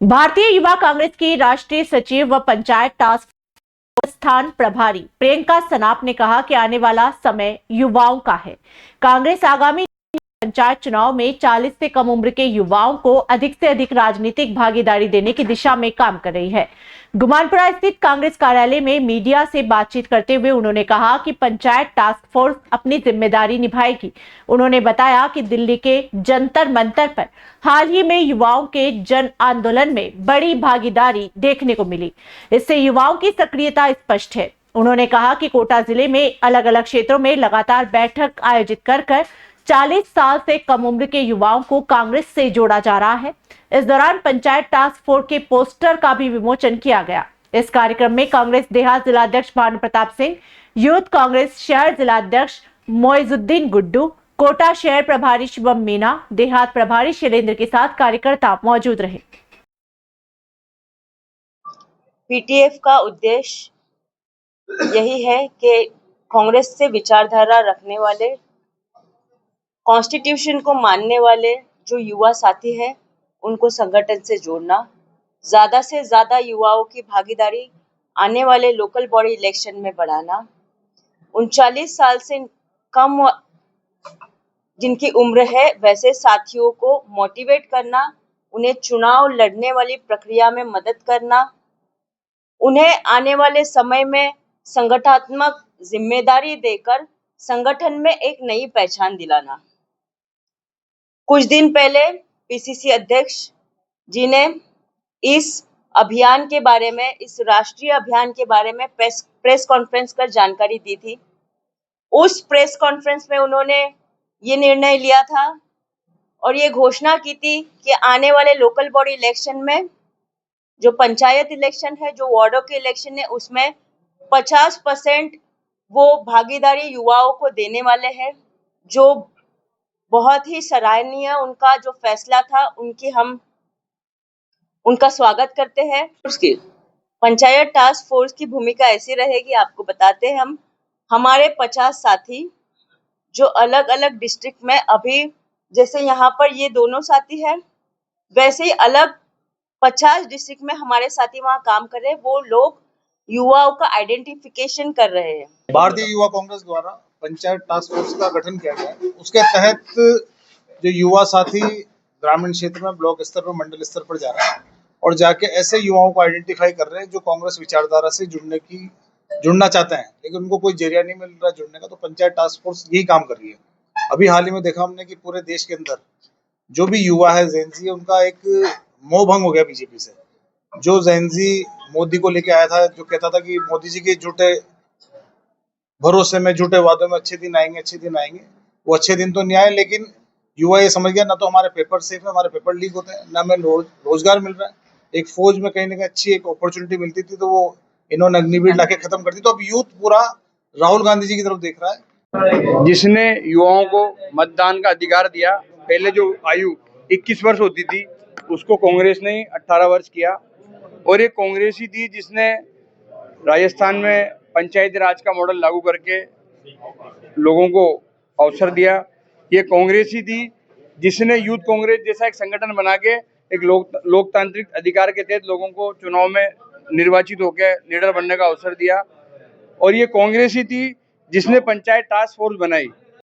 भारतीय युवा कांग्रेस की राष्ट्रीय सचिव व पंचायत टास्क फोर्स स्थान प्रभारी प्रियंका सनाप ने कहा कि आने वाला समय युवाओं का है। कांग्रेस आगामी पंचायत चुनाव में 40 से कम उम्र के युवाओं को अधिक से अधिक राजनीतिक भागीदारी देने की दिशा में काम कर रही है। गुमानपुरा स्थित कांग्रेस कार्यालय में मीडिया से बातचीत करते हुए उन्होंने कहा कि पंचायत टास्क फोर्स अपनी जिम्मेदारी निभाएगी। उन्होंने बताया कि दिल्ली के जंतर मंतर पर हाल ही में युवाओं के जन आंदोलन में बड़ी भागीदारी देखने को मिली। इससे युवाओं की सक्रियता स्पष्ट है। उन्होंने कहा कि कोटा जिले में अलग अलग क्षेत्रों में लगातार बैठक आयोजित कर 40 साल से कम उम्र के युवाओं को कांग्रेस से जोड़ा जा रहा है। इस दौरान पंचायत टास्क फोर्स के पोस्टर का भी विमोचन किया गया। इस कार्यक्रम में कांग्रेस देहात जिलाध्यक्ष भानु प्रताप सिंह, यूथ कांग्रेस शहर जिलाध्यक्ष मोइजुद्दीन गुड्डू, कोटा शहर प्रभारी शिवम मीना, देहात प्रभारी शैलेंद्र के साथ कार्यकर्ता मौजूद रहे। पीटीएफ का उद्देश्य यही है कि कांग्रेस से विचारधारा रखने वाले, कॉन्स्टिट्यूशन को मानने वाले जो युवा साथी हैं उनको संगठन से जोड़ना, ज़्यादा से ज़्यादा युवाओं की भागीदारी आने वाले लोकल बॉडी इलेक्शन में बढ़ाना, 39 साल से कम जिनकी उम्र है वैसे साथियों को मोटिवेट करना, उन्हें चुनाव लड़ने वाली प्रक्रिया में मदद करना, उन्हें आने वाले समय में संगठनात्मक जिम्मेदारी देकर संगठन में एक नई पहचान दिलाना। कुछ दिन पहले पीसीसी अध्यक्ष जी ने इस अभियान के बारे में, इस राष्ट्रीय अभियान के बारे में प्रेस कॉन्फ्रेंस कर जानकारी दी थी। उस प्रेस कॉन्फ्रेंस में उन्होंने ये निर्णय लिया था और ये घोषणा की थी कि आने वाले लोकल बॉडी इलेक्शन में, जो पंचायत इलेक्शन है, जो वार्डों के इलेक्शन है, उसमें 50% वो भागीदारी युवाओं को देने वाले हैं, जो बहुत ही सराहनीय उनका जो फैसला था, हम उनका स्वागत करते हैं। उसकी पंचायत टास्क फोर्स की भूमिका ऐसी रहेगी, आपको बताते हैं हम, हमारे 50 साथी जो अलग अलग डिस्ट्रिक्ट में, अभी जैसे यहाँ पर ये दोनों साथी हैं, वैसे ही अलग 50 डिस्ट्रिक्ट में हमारे साथी वहाँ काम कर रहे हैं। वो लोग युवाओं का आइडेंटिफिकेशन कर रहे हैं। भारतीय युवा कांग्रेस द्वारा पंचायत टास्क फोर्स का गठन किया गया है। उसके तहत जो युवा साथी ग्रामीण क्षेत्र में, ब्लॉक स्तर पर, मंडल स्तर पर जा रहे हैं और जाके ऐसे युवाओं को आइडेंटिफाई कर रहे हैं जो कांग्रेस विचारधारा से जुड़ना चाहते हैं, लेकिन उनको कोई जरिया नहीं मिल रहा जुड़ने का। तो पंचायत टास्क फोर्स यही काम कर रही है। अभी हाल ही में देखा हमने कि पूरे देश के अंदर जो भी युवा है, जेनजी है, उनका एक मोह भंग हो गया बीजेपी से। जो जेनजी मोदी को लेके आया था, जो कहता था कि मोदी जी के झूठे भरोसे में, झूठे वादों में अच्छे दिन आएंगे, वो अच्छे दिन तो नहीं आए। लेकिन युवा ये समझ गया, ना तो हमारे पेपर सेफ है, हमारे पेपर लीक होते हैं, ना हमें रोजगार मिल रहा है। एक फौज में कहीं ना कहीं अच्छी एक अपॉर्चुनिटी मिलती थी तो वो इन्होंने अग्निवीर लाके खत्म कर दी। तो अब यूथ पूरा राहुल गांधी जी की तरफ देख रहा है, जिसने युवाओं को मतदान का अधिकार दिया। पहले जो आयु 21 वर्ष होती थी उसको कांग्रेस ने 18 वर्ष किया, और ये कांग्रेस ही थी जिसने राजस्थान में पंचायती राज का मॉडल लागू करके लोगों को अवसर दिया। ये कांग्रेस ही थी जिसने यूथ कांग्रेस जैसा एक संगठन बना के एक लोकतांत्रिक अधिकार के तहत लोगों को चुनाव में निर्वाचित होकर लीडर बनने का अवसर दिया। और ये कांग्रेस ही थी जिसने पंचायत टास्क फोर्स बनाई।